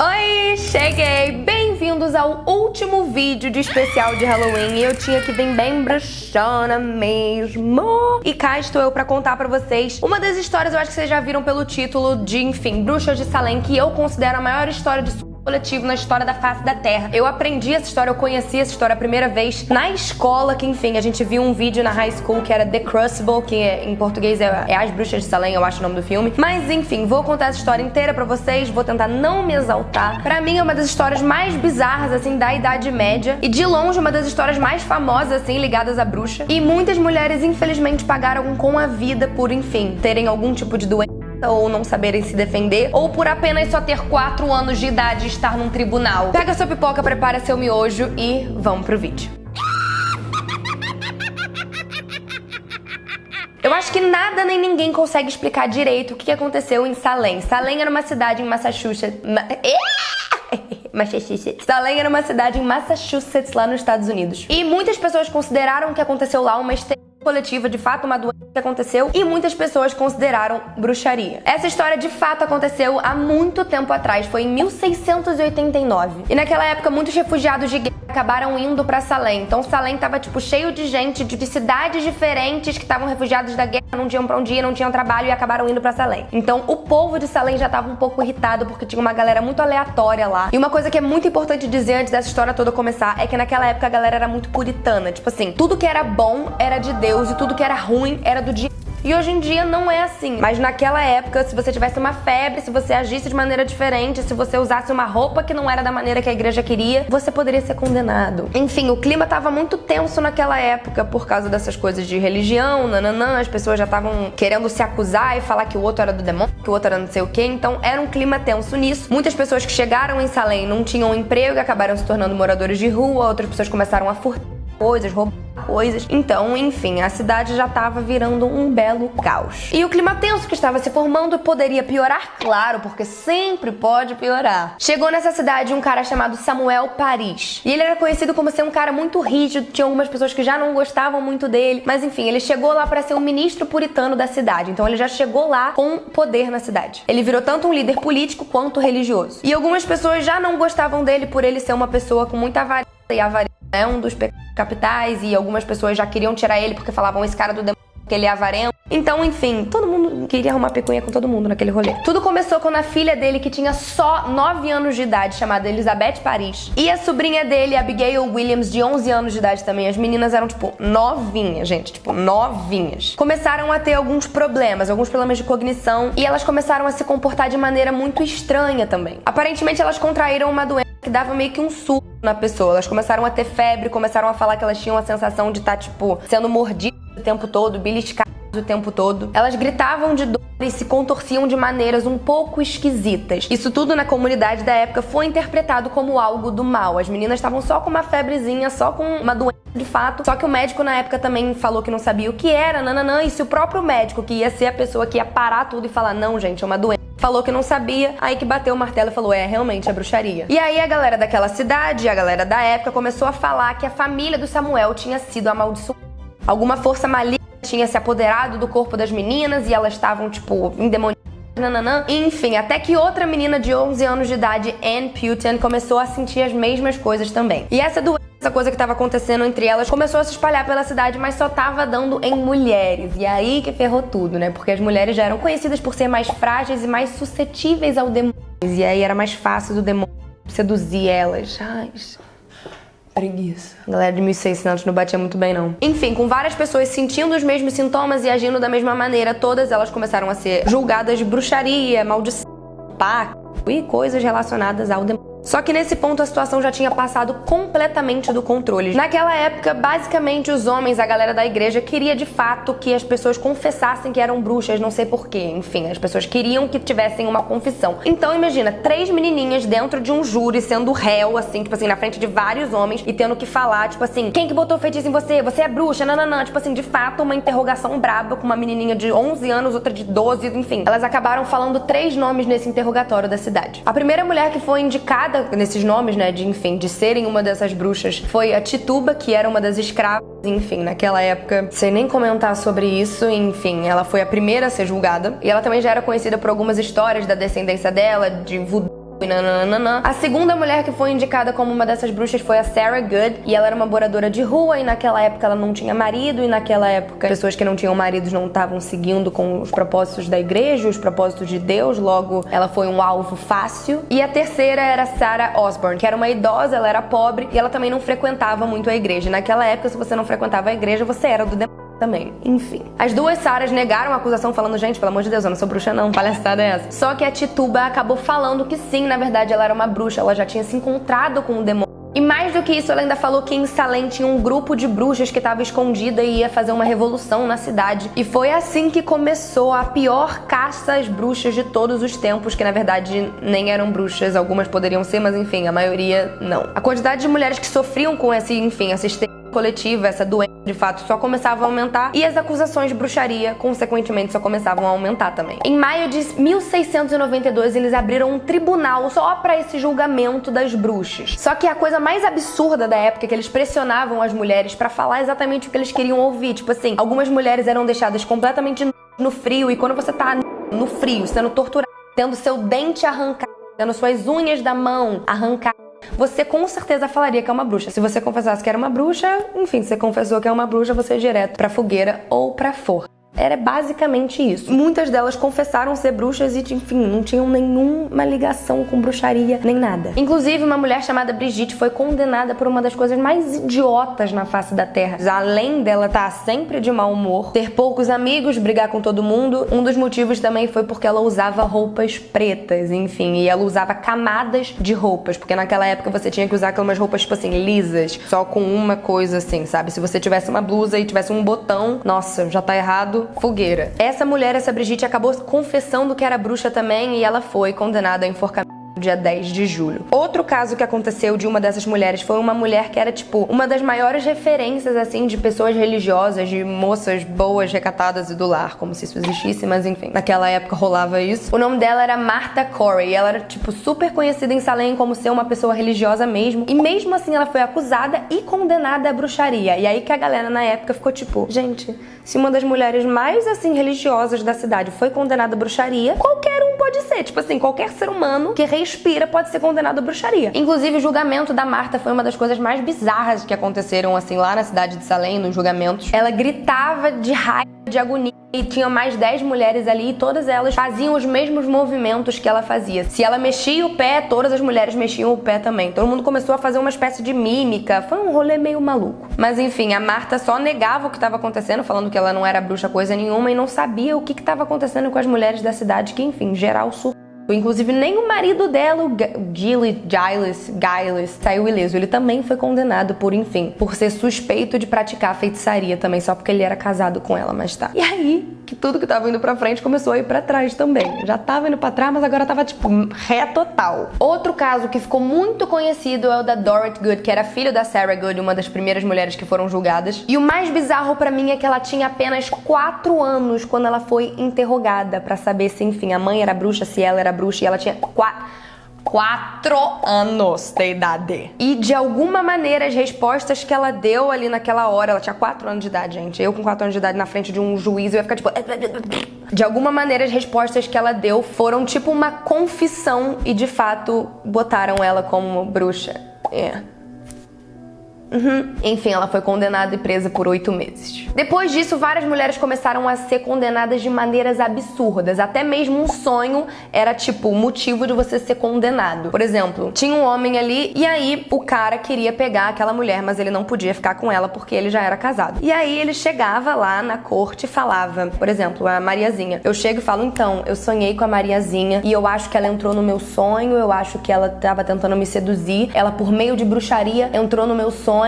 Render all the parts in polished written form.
Oi, cheguei! Bem-vindos ao último vídeo de especial de Halloween. E eu tinha que vir bem bruxona mesmo. E cá estou eu pra contar pra vocês uma das histórias, eu acho que vocês já viram pelo título de, enfim, Bruxas de Salem, que eu considero a maior história de coletivo na história da face da Terra. Eu aprendi essa história, eu conheci essa história a primeira vez na escola, que enfim, a gente viu um vídeo na high school que era The Crucible, que em português é As Bruxas de Salem, eu acho o nome do filme. Mas enfim, vou contar essa história inteira pra vocês, vou tentar não me exaltar. Pra mim é uma das histórias mais bizarras, assim, da Idade Média. E de longe uma das histórias mais famosas, assim, ligadas à bruxa. E muitas mulheres, infelizmente, pagaram com a vida por, enfim, terem algum tipo de doença, ou não saberem se defender, ou por apenas só ter 4 anos de idade e estar num tribunal. Pega sua pipoca, prepara seu miojo e vamos pro vídeo. Eu acho que nada nem ninguém consegue explicar direito o que aconteceu em Salem. Salem era uma cidade em Massachusetts. Salem era uma cidade em Massachusetts, lá nos Estados Unidos. E muitas pessoas consideraram que aconteceu lá uma histeria coletiva, de fato uma doença que aconteceu, e muitas pessoas consideraram bruxaria. Essa história de fato aconteceu há muito tempo atrás, foi em 1689. E naquela época muitos refugiados de guerra acabaram indo pra Salem. Então Salem tava tipo cheio de gente de cidades diferentes que estavam refugiados da guerra, não tinham pra onde ir, não tinham trabalho e acabaram indo pra Salem. Então o povo de Salem já tava um pouco irritado porque tinha uma galera muito aleatória lá. E uma coisa que é muito importante dizer antes dessa história toda começar é que naquela época a galera era muito puritana. Tipo assim, tudo que era bom era de Deus e tudo que era ruim era do diabo. E hoje em dia não é assim. Mas naquela época, se você tivesse uma febre, se você agisse de maneira diferente, se você usasse uma roupa que não era da maneira que a igreja queria, você poderia ser condenado. Enfim, o clima tava muito tenso naquela época por causa dessas coisas de religião, nananã, as pessoas já estavam querendo se acusar e falar que o outro era do demônio, que o outro era não sei o quê. Então era um clima tenso nisso. Muitas pessoas que chegaram em Salem não tinham emprego e acabaram se tornando moradores de rua, outras pessoas começaram a furtar coisas, roubar coisas. Então, enfim, a cidade já estava virando um belo caos. E o clima tenso que estava se formando poderia piorar, claro, porque sempre pode piorar. Chegou nessa cidade um cara chamado Samuel Parris. E ele era conhecido como ser um cara muito rígido, tinha algumas pessoas que já não gostavam muito dele, mas enfim, ele chegou lá para ser um ministro puritano da cidade. Então ele já chegou lá com poder na cidade. Ele virou tanto um líder político quanto religioso. E algumas pessoas já não gostavam dele por ele ser uma pessoa com muita avareza, e a avareza é um dos pecados capitais, e algumas pessoas já queriam tirar ele porque falavam esse cara do demônio, que ele é avarento. Então, enfim, todo mundo queria arrumar picuinha com todo mundo naquele rolê. Tudo começou quando a filha dele, que tinha só 9 anos de idade, chamada Elizabeth Parris, e a sobrinha dele, Abigail Williams, de 11 anos de idade também. As meninas eram, tipo, novinhas, gente, tipo, novinhas. Começaram a ter alguns problemas de cognição, e elas começaram a se comportar de maneira muito estranha também. Aparentemente, elas contraíram uma doença que dava meio que um surto na pessoa. Elas começaram a ter febre, começaram a falar que elas tinham a sensação de estar, tipo, sendo mordidas o tempo todo, beliscadas o tempo todo. Elas gritavam de dor e se contorciam de maneiras um pouco esquisitas. Isso tudo na comunidade da época foi interpretado como algo do mal. As meninas estavam só com uma febrezinha, só com uma doença de fato. Só que o médico na época também falou que não sabia o que era, nananã. E se o próprio médico, que ia ser a pessoa que ia parar tudo e falar, não, gente, é uma doença, falou que não sabia, aí que bateu o martelo e falou, realmente é bruxaria. E aí a galera daquela cidade, a galera da época, começou a falar que a família do Samuel tinha sido amaldiçoada. Alguma força maligna tinha se apoderado do corpo das meninas e elas estavam, tipo, endemoniadas, nananã. Enfim, até que outra menina de 11 anos de idade, Ann Putin, começou a sentir as mesmas coisas também. E essa coisa que estava acontecendo entre elas começou a se espalhar pela cidade, mas só tava dando em mulheres. E aí que ferrou tudo, né? Porque as mulheres já eram conhecidas por ser mais frágeis e mais suscetíveis ao demônio. E aí era mais fácil do demônio seduzir elas. Ai, preguiça. A galera de 1600 não batia muito bem, não. Enfim, com várias pessoas sentindo os mesmos sintomas e agindo da mesma maneira, todas elas começaram a ser julgadas de bruxaria, maldição, pacto e coisas relacionadas ao demônio. Só que nesse ponto a situação já tinha passado completamente do controle. Naquela época, basicamente os homens, a galera da igreja, queria de fato que as pessoas confessassem que eram bruxas, não sei porquê. Enfim, as pessoas queriam que tivessem uma confissão. Então imagina, 3 menininhas dentro de um júri sendo réu, assim, tipo assim, na frente de vários homens e tendo que falar, tipo assim, quem que botou feitiço em você? Você é bruxa? Nananã. Tipo assim, de fato, uma interrogação braba com uma menininha de 11 anos, outra de 12, enfim. Elas acabaram falando 3 nomes nesse interrogatório da cidade. A primeira mulher que foi indicada nesses nomes, né, de serem uma dessas bruxas, foi a Tituba, que era uma das escravas, enfim, naquela época, sem nem comentar sobre isso, enfim, ela foi a primeira a ser julgada, e ela também já era conhecida por algumas histórias da descendência dela, de voodoo, e nananana. A segunda mulher que foi indicada como uma dessas bruxas foi a Sarah Good, e ela era uma moradora de rua, e naquela época ela não tinha marido, e naquela época pessoas que não tinham maridos não estavam seguindo com os propósitos da igreja, os propósitos de Deus, logo ela foi um alvo fácil. E a terceira era Sarah Osborne, que era uma idosa, ela era pobre, e ela também não frequentava muito a igreja. Naquela época, se você não frequentava a igreja, você era do demônio também. Enfim. As duas Saras negaram a acusação falando, gente, pelo amor de Deus, eu não sou bruxa não, palhaçada é essa? Só que a Tituba acabou falando que sim, na verdade ela era uma bruxa, ela já tinha se encontrado com o demônio. E mais do que isso, ela ainda falou que em Salem tinha um grupo de bruxas que estava escondida e ia fazer uma revolução na cidade. E foi assim que começou a pior caça às bruxas de todos os tempos, que na verdade nem eram bruxas, algumas poderiam ser, mas enfim, a maioria não. A quantidade de mulheres que sofriam com essa histeria coletiva, essa doença, de fato, só começava a aumentar, e as acusações de bruxaria, consequentemente, só começavam a aumentar também. Em maio de 1692, eles abriram um tribunal só pra esse julgamento das bruxas. Só que a coisa mais absurda da época é que eles pressionavam as mulheres pra falar exatamente o que eles queriam ouvir. Tipo assim, algumas mulheres eram deixadas completamente no frio, e quando você tá no frio, sendo torturado, tendo seu dente arrancado, tendo suas unhas da mão arrancadas, você com certeza falaria que é uma bruxa. Se você confessasse que era uma bruxa, enfim, você confessou que é uma bruxa, você ia direto pra fogueira ou pra forca. Era basicamente isso. Muitas delas confessaram ser bruxas e, enfim, não tinham nenhuma ligação com bruxaria, nem nada. Inclusive, uma mulher chamada Brigitte foi condenada por uma das coisas mais idiotas na face da Terra. Além dela estar sempre de mau humor, ter poucos amigos, brigar com todo mundo, um dos motivos também foi porque ela usava roupas pretas, enfim, e ela usava camadas de roupas, porque naquela época você tinha que usar aquelas roupas, tipo assim, lisas, só com uma coisa assim, sabe? Se você tivesse uma blusa e tivesse um botão, nossa, já tá errado, fogueira. Essa mulher, essa Brigitte, acabou confessando que era bruxa também, e ela foi condenada a enforcamento no dia 10 de julho. Outro caso que aconteceu de uma dessas mulheres foi uma mulher que era, tipo, uma das maiores referências, assim, de pessoas religiosas, de moças boas, recatadas e do lar, como se isso existisse, mas enfim, naquela época rolava isso. O nome dela era Martha Corey, e ela era, tipo, super conhecida em Salem como ser uma pessoa religiosa mesmo, e mesmo assim ela foi acusada e condenada à bruxaria. E aí que a galera na época ficou tipo, gente, se uma das mulheres mais, assim, religiosas da cidade foi condenada à bruxaria, qualquer um pode ser, tipo assim, qualquer ser humano que respira pode ser condenado à bruxaria. Inclusive, o julgamento da Martha foi uma das coisas mais bizarras que aconteceram, assim, lá na cidade de Salem, nos julgamentos. Ela gritava de raiva, de agonia, e tinha mais 10 mulheres ali, e todas elas faziam os mesmos movimentos que ela fazia. Se ela mexia o pé, todas as mulheres mexiam o pé também. Todo mundo começou a fazer uma espécie de mímica. Foi um rolê meio maluco. Mas enfim, a Martha só negava o que estava acontecendo, falando que ela não era bruxa coisa nenhuma, e não sabia o que estava acontecendo com as mulheres da cidade, que enfim, geral surto. Inclusive, nem o marido dela, o Giles, saiu ileso. Ele também foi condenado por, enfim, por ser suspeito de praticar feitiçaria também, só porque ele era casado com ela, mas tá. E aí, que tudo que tava indo pra frente começou a ir pra trás também. Já tava indo pra trás, mas agora tava, tipo, ré total. Outro caso que ficou muito conhecido é o da Dorothy Good, que era filho da Sarah Good, uma das primeiras mulheres que foram julgadas. E o mais bizarro pra mim é que ela tinha apenas 4 anos quando ela foi interrogada pra saber se, enfim, a mãe era bruxa, se ela era bruxa, e ela tinha 4 anos de idade. E de alguma maneira as respostas que ela deu ali naquela hora, ela tinha 4 anos de idade, gente. Eu com 4 anos de idade na frente de um juiz, eu ia ficar tipo... De alguma maneira as respostas que ela deu foram tipo uma confissão e de fato botaram ela como bruxa. Enfim, ela foi condenada e presa por 8 meses. Depois disso, várias mulheres começaram a ser condenadas de maneiras absurdas. Até mesmo um sonho era, tipo, motivo de você ser condenado. Por exemplo, tinha um homem ali e aí o cara queria pegar aquela mulher, mas ele não podia ficar com ela porque ele já era casado. E aí ele chegava lá na corte e falava, por exemplo, a Mariazinha. Eu chego e falo, então, eu sonhei com a Mariazinha e eu acho que ela entrou no meu sonho, eu acho que ela tava tentando me seduzir. Ela, por meio de bruxaria, entrou no meu sonho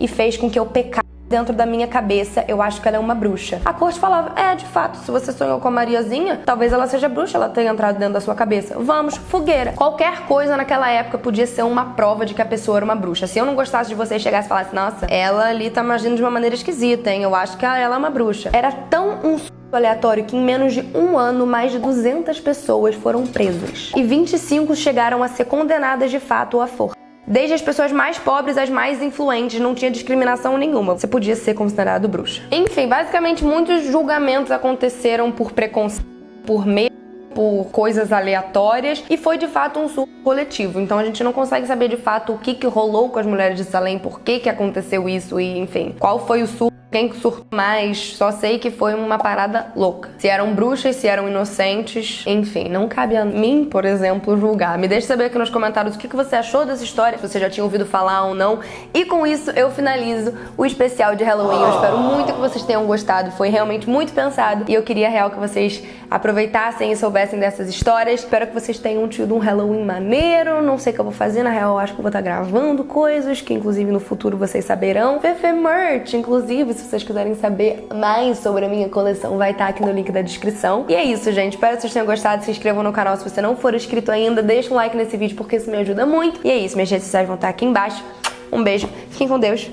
e fez com que eu pecasse dentro da minha cabeça. Eu acho que ela é uma bruxa. A corte falava, de fato, se você sonhou com a Mariazinha, talvez ela seja bruxa, ela tenha entrado dentro da sua cabeça. Vamos, fogueira. Qualquer coisa naquela época podia ser uma prova de que a pessoa era uma bruxa. Se eu não gostasse de você e chegasse e falasse, nossa, ela ali tá agindo de uma maneira esquisita, hein? Eu acho que ela é uma bruxa. Era tão aleatório que em menos de 1 ano, mais de 200 pessoas foram presas. E 25 chegaram a ser condenadas de fato à forca. Desde as pessoas mais pobres às mais influentes, não tinha discriminação nenhuma. Você podia ser considerado bruxa. Enfim, basicamente muitos julgamentos aconteceram por preconceito, por medo, por coisas aleatórias e foi de fato um surto coletivo. Então a gente não consegue saber de fato o que rolou com as mulheres de Salem, por que aconteceu isso e, enfim, qual foi o surto. Quem surtou mais, só sei que foi uma parada louca. Se eram bruxas, se eram inocentes, enfim, não cabe a mim, por exemplo, julgar. Me deixe saber aqui nos comentários o que você achou dessa história, se você já tinha ouvido falar ou não. E com isso eu finalizo o especial de Halloween. Eu espero muito que vocês tenham gostado, foi realmente muito pensado e eu queria real que vocês aproveitassem e soubessem dessas histórias. Espero que vocês tenham tido um Halloween maneiro. Não sei o que eu vou fazer, na real eu acho que eu vou estar gravando coisas que inclusive no futuro vocês saberão. Fefe Merch, inclusive, se vocês quiserem saber mais sobre a minha coleção, vai estar aqui no link da descrição. E é isso, gente. Espero que vocês tenham gostado. Se inscrevam no canal se você não for inscrito ainda. Deixa um like nesse vídeo porque isso me ajuda muito. E é isso. Minhas redes sociais vão estar aqui embaixo. Um beijo. Fiquem com Deus.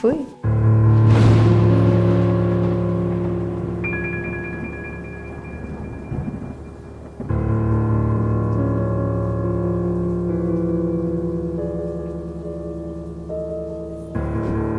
Fui.